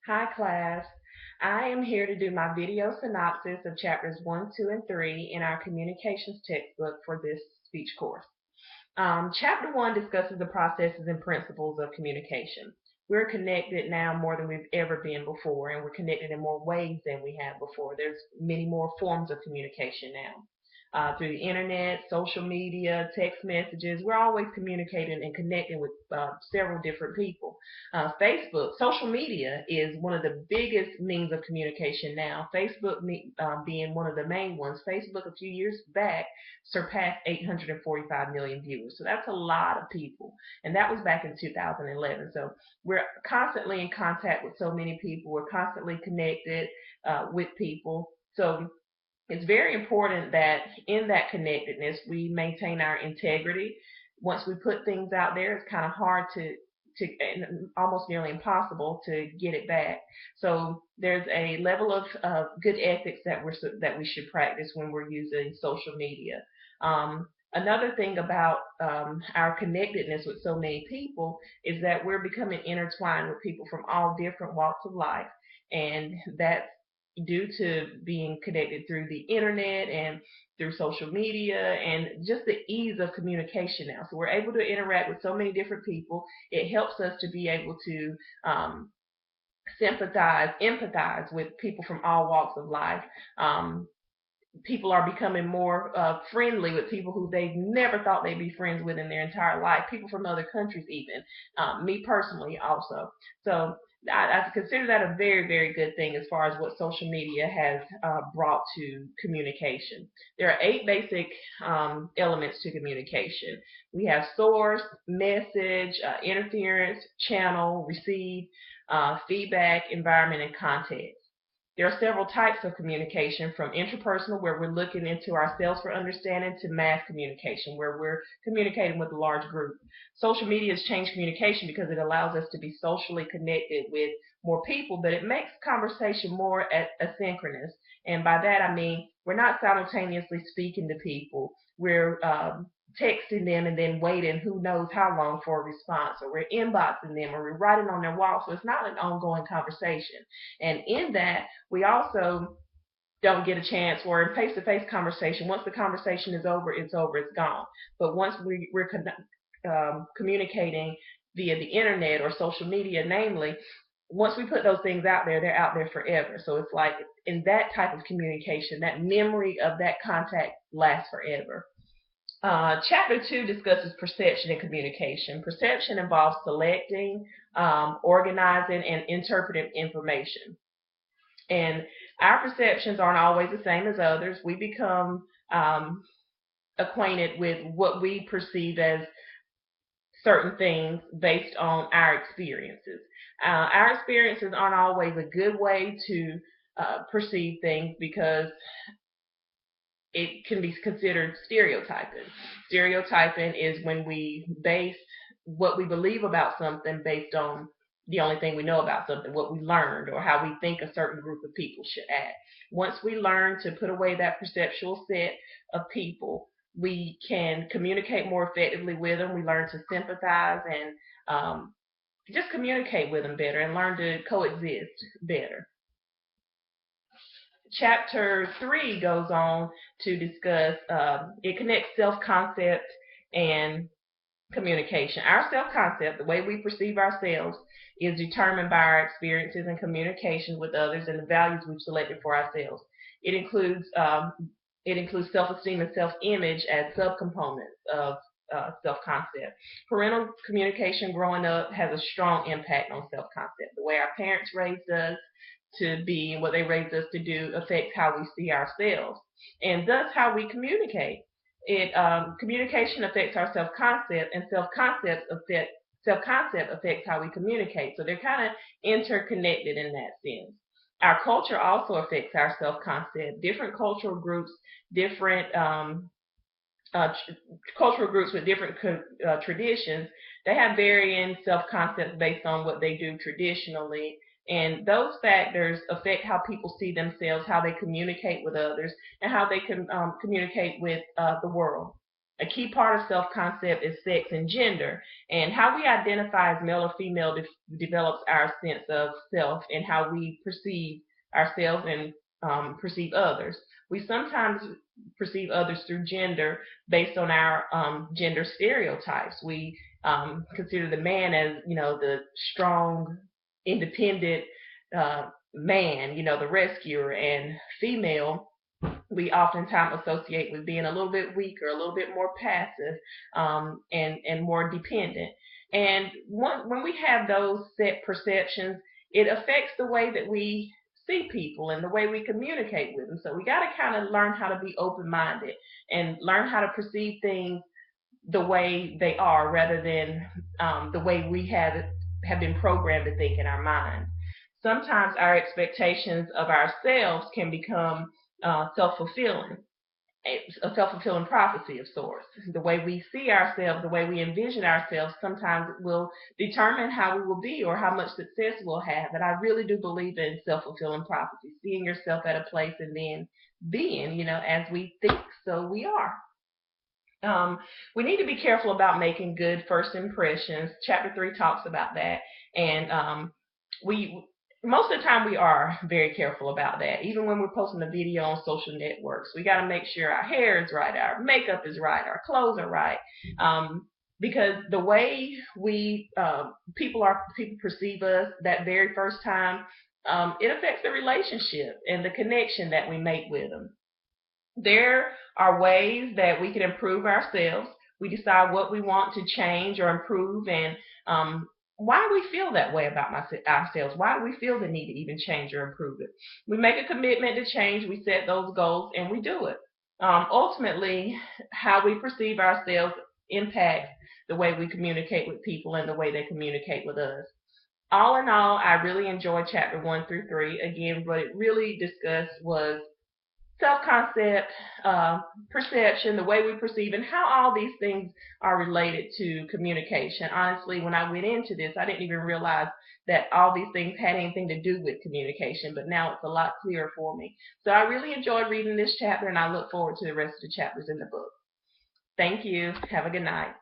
Hi class. I am here to do my video synopsis of chapters 1, 2, and 3 in our communications textbook for this speech course. Chapter 1 discusses the processes and principles of communication. We're connected now more than we've ever been before, and we're connected in more ways than we have before. There's many more forms of communication now. Through the internet, social media, text messages, we're always communicating and connecting with several different people. Facebook, social media is one of the biggest means of communication now. Facebook being one of the main ones. Facebook a few years back surpassed 845 million viewers. So that's a lot of people. And that was back in 2011. So we're constantly in contact with so many people. We're constantly connected with people. So it's very important that in that connectedness we maintain our integrity. Once we put things out there, it's kind of hard to and almost nearly impossible to get it back. So there's a level of good ethics that we should practice when we're using social media. Another thing about our connectedness with so many people is that we're becoming intertwined with people from all different walks of life, and that's due to being connected through the internet and through social media and just the ease of communication now. So we're able to interact with so many different people. It helps us to be able to sympathize, empathize with people from all walks of life. People are becoming more friendly with people who they've never thought they'd be friends with in their entire life, people from other countries even, me personally also. So I consider that a very, very good thing as far as what social media has brought to communication. There are 8 basic elements to communication. We have source, message, interference, channel, receive, feedback, environment, and context. There are several types of communication, from interpersonal, where we're looking into ourselves for understanding, to mass communication, where we're communicating with a large group. Social media has changed communication because it allows us to be socially connected with more people, but it makes conversation more asynchronous. And by that I mean we're not simultaneously speaking to people. We're texting them and then waiting who knows how long for a response, or we're inboxing them, or we're writing on their wall. So it's not an ongoing conversation. And in that, we also don't get a chance, or in face-to-face conversation, once the conversation is over, it's over, it's gone. But once we're communicating via the internet or social media, namely, once we put those things out there, they're out there forever. So it's like in that type of communication, that memory of that contact lasts forever. Chapter 2 discusses perception and communication. Perception involves selecting, organizing, and interpreting information. And our perceptions aren't always the same as others. We become acquainted with what we perceive as certain things based on our experiences. Our experiences aren't always a good way to perceive things, because it can be considered stereotyping. Stereotyping is when we base what we believe about something based on the only thing we know about something, what we learned, or how we think a certain group of people should act. Once we learn to put away that perceptual set of people, we can communicate more effectively with them. We learn to sympathize and just communicate with them better and learn to coexist better. Chapter 3 goes on to discuss, it connects self-concept and communication. Our self-concept, the way we perceive ourselves, is determined by our experiences and communications with others and the values we've selected for ourselves. It includes self-esteem and self-image as subcomponents of self-concept. Parental communication growing up has a strong impact on self-concept. The way our parents raised us to be and what they raised us to do affects how we see ourselves, and thus how we communicate. Communication affects our self-concept, and self-concept affects how we communicate. So they're kind of interconnected in that sense. Our culture also affects our self-concept. Different cultural groups, different uh, cultural groups with different traditions, they have varying self-concepts based on what they do traditionally. And those factors affect how people see themselves, how they communicate with others, and how they can communicate with the world. A key part of self-concept is sex and gender, and how we identify as male or female develops our sense of self and how we perceive ourselves and perceive others. We sometimes perceive others through gender based on our gender stereotypes. We consider the man as, the strong, independent man, the rescuer, and female we oftentimes associate with being a little bit weaker, a little bit more passive, and more dependent. And when we have those set perceptions, it affects the way that we see people and the way we communicate with them. So we got to kind of learn how to be open-minded and learn how to perceive things the way they are rather than the way we have been programmed to think in our mind. Sometimes our expectations of ourselves can become self-fulfilling, a self-fulfilling prophecy of sorts. The way we see ourselves, the way we envision ourselves, sometimes will determine how we will be or how much success we'll have. And I really do believe in self-fulfilling prophecy, seeing yourself at a place and then being, as we think, so we are. We need to be careful about making good first impressions. Chapter 3 talks about that, and we most of the time we are very careful about that. Even when we're posting a video on social networks, we got to make sure our hair is right, our makeup is right, our clothes are right, because the way people perceive us that very first time, it affects the relationship and the connection that we make with them. There are ways that we can improve ourselves. We decide what we want to change or improve, and why do we feel that way about ourselves? Why do we feel the need to even change or improve it? We make a commitment to change, we set those goals, and we do it. Ultimately, how we perceive ourselves impacts the way we communicate with people and the way they communicate with us. All in all, I really enjoyed chapter 1 through 3. Again, what it really discussed was self-concept, perception, the way we perceive, and how all these things are related to communication. Honestly, when I went into this, I didn't even realize that all these things had anything to do with communication, but now it's a lot clearer for me. So I really enjoyed reading this chapter, and I look forward to the rest of the chapters in the book. Thank you. Have a good night.